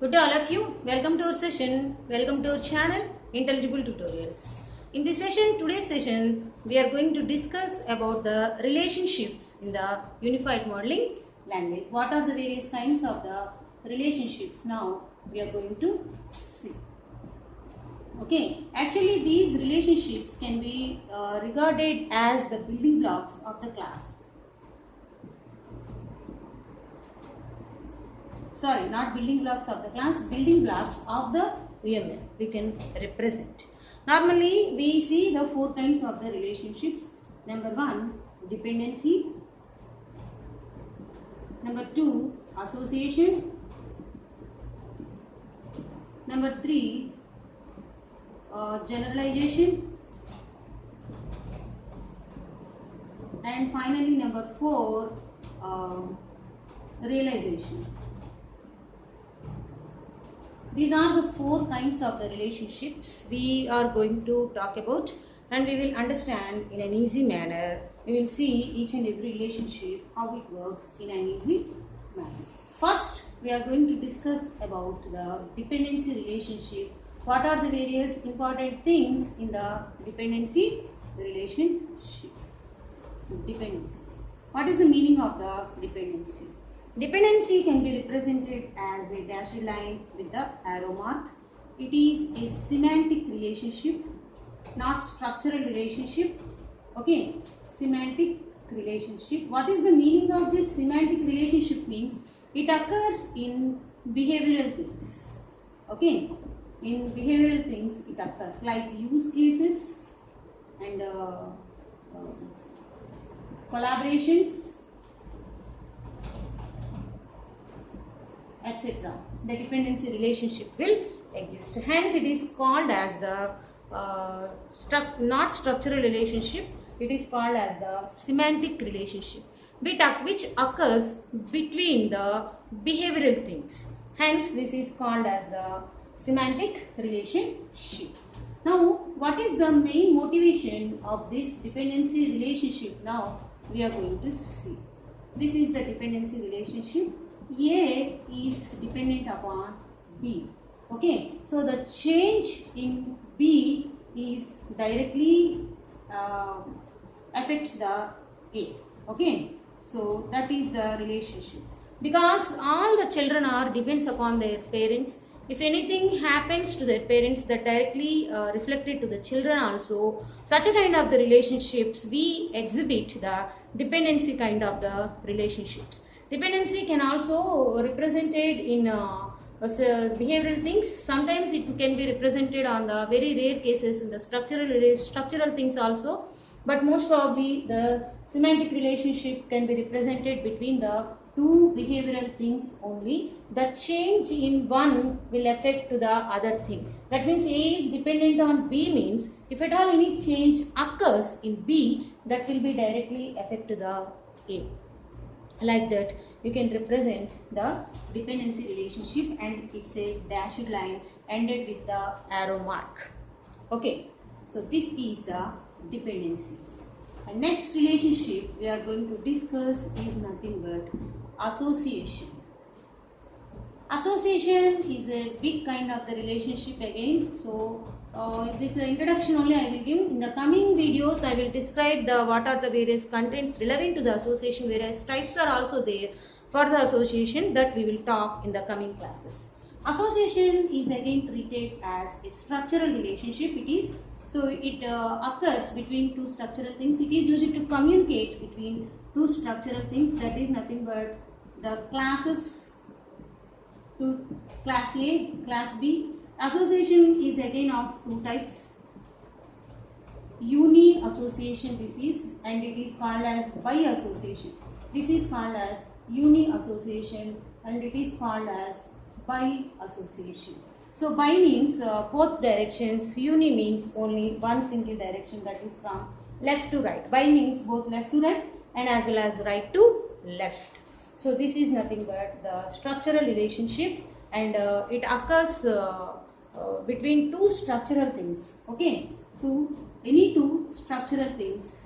Good day all of you. Welcome to our session. Welcome to our channel Intelligible Tutorials. In this session, today's session, we are going to discuss about the relationships in the Unified Modeling language. What are the various kinds of the relationships? Now we are going to see. Okay, actually these relationships can be regarded as the building blocks of the class. Sorry, not building blocks of the class, building blocks of the UML we can represent. Normally, we see the four kinds of the relationships. Number one, dependency. Number two, association. Number three, generalization. And finally, number four, realization. These are the four kinds of the relationships we are going to talk about, and we will understand in an easy manner. We will see each and every relationship, how it works in an easy manner. First, we are going to discuss about the dependency relationship. What are the various important things in the dependency relationship? Dependency. What is the meaning of the dependency? Dependency can be represented as a dashed line with the arrow mark. It is a semantic relationship, not structural relationship. Okay, semantic relationship. What is the meaning of this semantic relationship? Means it occurs in behavioral things. Okay, in behavioral things it occurs like use cases and collaborations, etc. The dependency relationship will exist. Hence, it is called as the not structural relationship. It is called as the semantic relationship, which occurs between the behavioral things. Hence, this is called as the semantic relationship. Now, what is the main motivation of this dependency relationship? Now, we are going to see. This is the dependency relationship. A is dependent upon B. Okay, so the change in B is directly affects the A. Okay, so that is the relationship. Because all the children are depends upon their parents. If anything happens to their parents, that directly reflected to the children also. Such a kind of the relationships we exhibit the dependency kind of the relationships. Dependency can also represented in behavioral things. Sometimes it can be represented on the very rare cases in the structural things also. But most probably the semantic relationship can be represented between the two behavioral things only. The change in one will affect to the other thing. That means A is dependent on B means if at all any change occurs in B, that will be directly affect to the A. Like that, you can represent the dependency relationship, and it's a dashed line ended with the arrow mark. Okay, so this is the dependency. And next relationship we are going to discuss is nothing but association. Association is a big kind of the relationship again. So this introduction only I will give. In the coming videos I will describe the what are the various contents relevant to the association, whereas types are also there for the association that we will talk in the coming classes. Association is again treated as a structural relationship. It occurs between two structural things. It is used to communicate between two structural things, that is nothing but the classes to class A, class B. Association is again of two types. Uni association this is, and it is called as bi association. This is called as uni association, and it is called as bi association. So bi means both directions, uni means only one single direction, that is from left to right. Bi means both left to right and as well as right to left. So this is nothing but the structural relationship, and it occurs between two structural things. Okay, any two structural things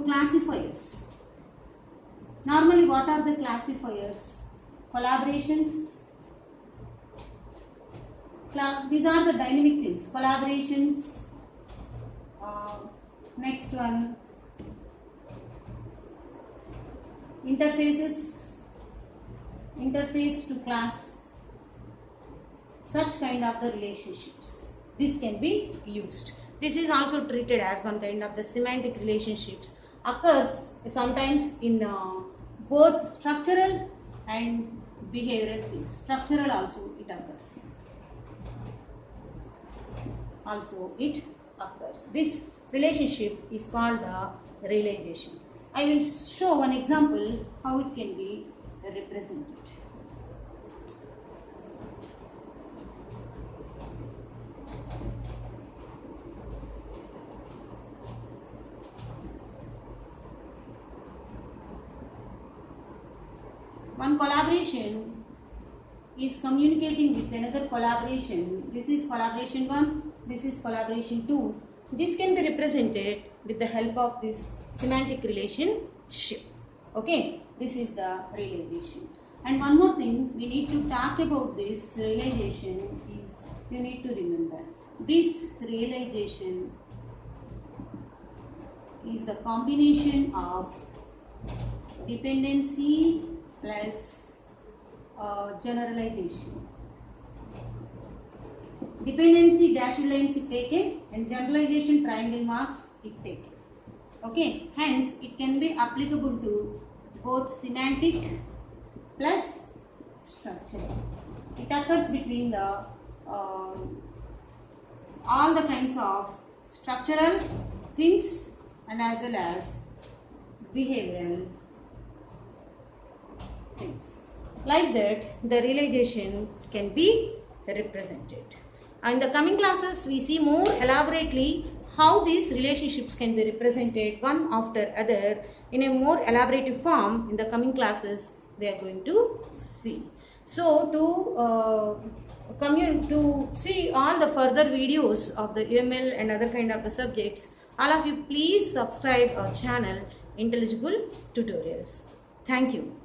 to classifiers. Normally, what are the classifiers? Collaborations. These are the dynamic things. Collaborations. Next one. Interfaces. Interface to class. Such kind of the relationships. This can be used. This is also treated as one kind of the semantic relationships. Occurs sometimes in both structural and behavioral things. Structural also it occurs. This relationship is called the realization. I will show one example how it can be represented. One collaboration is communicating with another collaboration. This is collaboration 1, this is collaboration 2. This can be represented with the help of this semantic relationship. Okay, this is the realization. And one more thing we need to talk about this realization is you need to remember this realization is the combination of dependency plus generalization. Dependency dashed lines it taken and generalization triangle marks it taken. Okay, hence it can be applicable to both semantic plus structural. It occurs between the all the kinds of structural things and as well as behavioral things. Like that, the realization can be represented. In the coming classes, we see more elaborately how these relationships can be represented one after other in a more elaborative form. In the coming classes, they are going to see. So, to see all the further videos of the UML and other kind of the subjects, all of you please subscribe our channel Intelligible Tutorials. Thank you.